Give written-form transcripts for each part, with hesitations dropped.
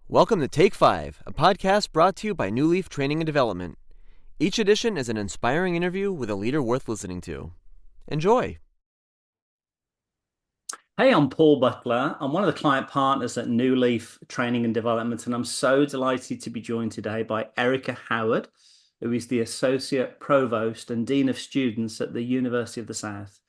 Welcome to Take 5, a podcast brought to you by Newleaf Training and Development. Each edition is an inspiring interview with a leader worth listening to. Enjoy! Hey, I'm Paul Butler. I'm one of the client partners at Newleaf Training and Development, and I'm so delighted to be joined today by Erica Howard, who is the Associate Provost and Dean of Students at the University of the South.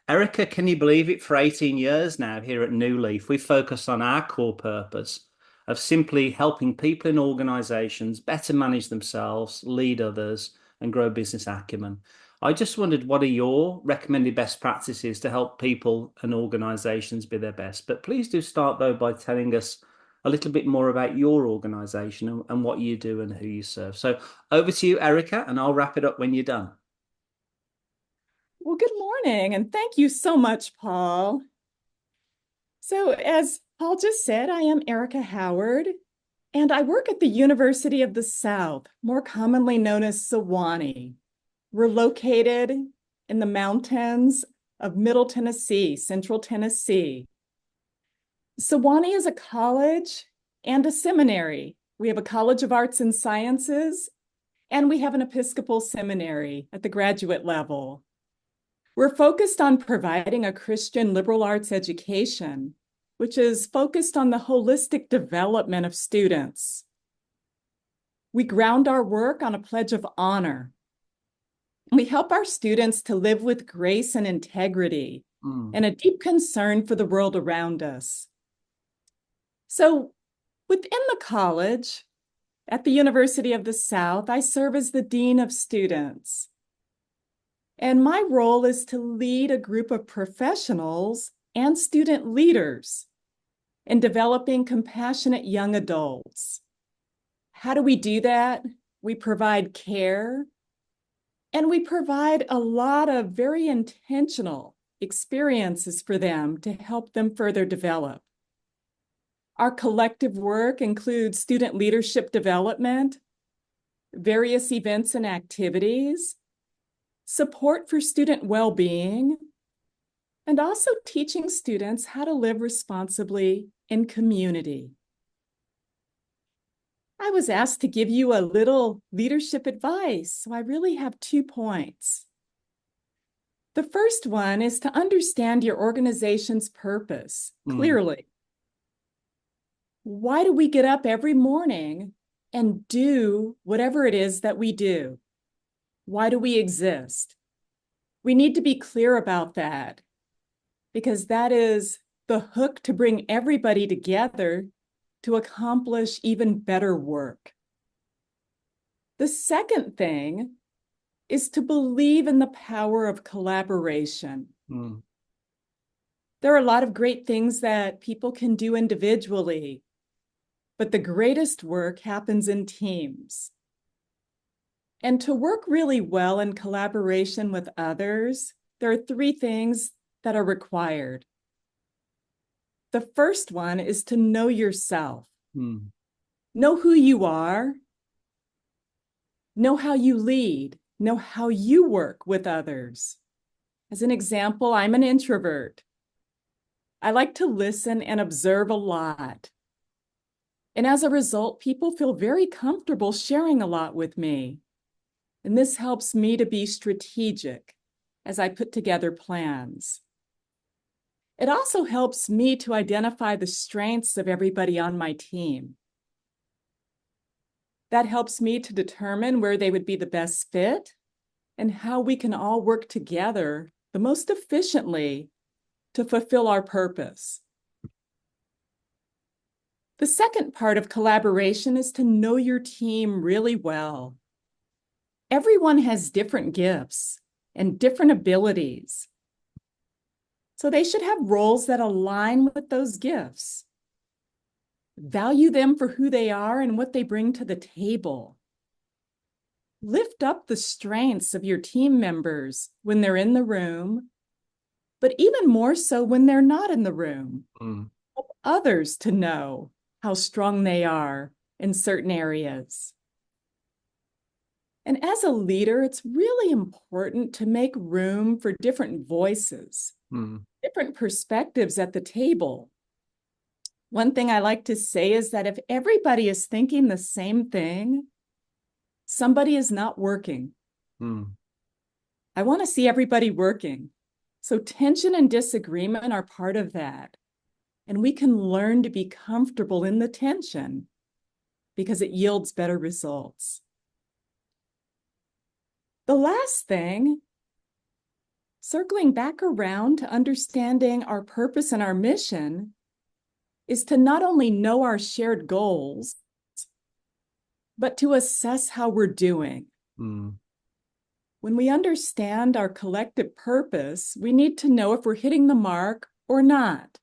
Erica, can you believe it? For 18 years now here at Newleaf, we focus on our core purpose of simply helping people in organizations better manage themselves, lead others, and grow business acumen. I just wondered, what are your recommended best practices to help people and organizations be their best? But please do start, though, by telling us a little bit more about your organization and what you do and who you serve. So over to you, Erica, and I'll wrap it up when you're done. Well, good morning, and thank you so much, Paul. So as Paul just said, I am Erica Howard, and I work at the University of the South, more commonly known as Sewanee. We're located in the mountains of Middle Tennessee, Central Tennessee. Sewanee is a college and a seminary. We have a College of Arts and Sciences, and we have an Episcopal seminary at the graduate level. We're focused on providing a Christian liberal arts education, which is focused on the holistic development of students. We ground our work on a pledge of honor. We help our students to live with grace and integrity and a deep concern for the world around us. So within the college, at the University of the South, I serve as the Dean of Students. And my role is to lead a group of professionals and student leaders in developing compassionate young adults. How do we do that? We provide care, and we provide a lot of very intentional experiences for them to help them further develop. Our collective work includes student leadership development, various events and activities, support for student well-being, and also teaching students how to live responsibly in community. I was asked to give you a little leadership advice, so I really have 2 points. The first one is to understand your organization's purpose clearly. Why do we get up every morning and do whatever it is that we do? Why do we exist? We need to be clear about that, because that is the hook to bring everybody together to accomplish even better work. The second thing is to believe in the power of collaboration. There are a lot of great things that people can do individually, but the greatest work happens in teams. And to work really well in collaboration with others, there are 3 things that are required. The first one is to know yourself. Know who you are. Know how you lead. Know how you work with others. As an example, I'm an introvert. I like to listen and observe a lot. And as a result, people feel very comfortable sharing a lot with me. And this helps me to be strategic as I put together plans. It also helps me to identify the strengths of everybody on my team. That helps me to determine where they would be the best fit and how we can all work together the most efficiently to fulfill our purpose. The second part of collaboration is to know your team really well. Everyone has different gifts and different abilities. So they should have roles that align with those gifts. Value them for who they are and what they bring to the table. Lift up the strengths of your team members when they're in the room, but even more so when they're not in the room. Help others to know how strong they are in certain areas. And as a leader, it's really important to make room for different voices, different perspectives at the table. One thing I like to say is that if everybody is thinking the same thing, somebody is not working. I want to see everybody working. So tension and disagreement are part of that. And we can learn to be comfortable in the tension because it yields better results. The last thing, circling back around to understanding our purpose and our mission, is to not only know our shared goals, but to assess how we're doing. When we understand our collective purpose, we need to know if we're hitting the mark or not.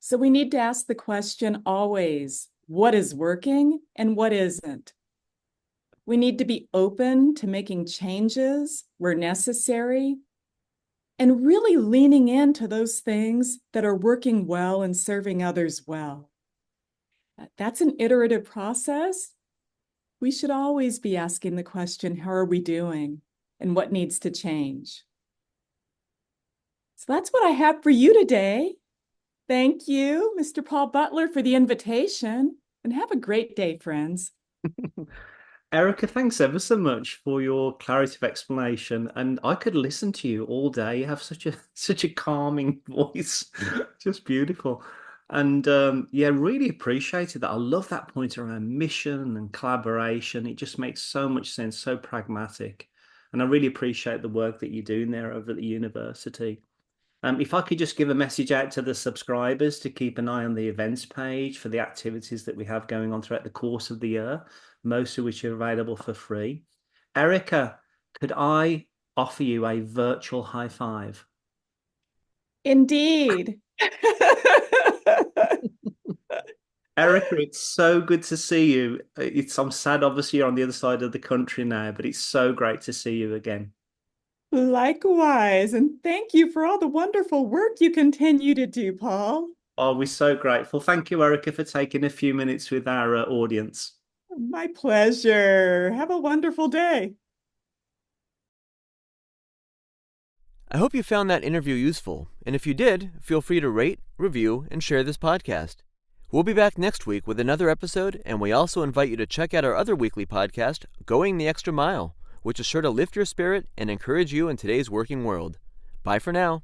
So we need to ask the question always, what is working and what isn't? We need to be open to making changes where necessary and really leaning into those things that are working well and serving others well. That's an iterative process. We should always be asking the question, how are we doing and what needs to change? So that's what I have for you today. Thank you, Mr. Paul Butler, for the invitation, and have a great day, friends. Erica, thanks ever so much for your clarity of explanation. And I could listen to you all day. You have such a calming voice, just beautiful. And yeah, really appreciated that. I love that point around mission and collaboration. It just makes so much sense, so pragmatic. And I really appreciate the work that you're doing there over at the university. If I could just give a message out to the subscribers to keep an eye on the events page for the activities that we have going on throughout the course of the year, most of which are available for free. Erica, could I offer you a virtual high five? Indeed. Erica, it's so good to see you. I'm sad, obviously, you're on the other side of the country now, but it's so great to see you again. Likewise, and thank you for all the wonderful work you continue to do, Paul. Oh, we're so grateful. Thank you, Erica, for taking a few minutes with our audience. My pleasure. Have a wonderful day. I hope you found that interview useful, and if you did, feel free to rate, review, and share this podcast. We'll be back next week with another episode, and we also invite you to check out our other weekly podcast, Going the Extra Mile, which is sure to lift your spirit and encourage you in today's working world. Bye for now.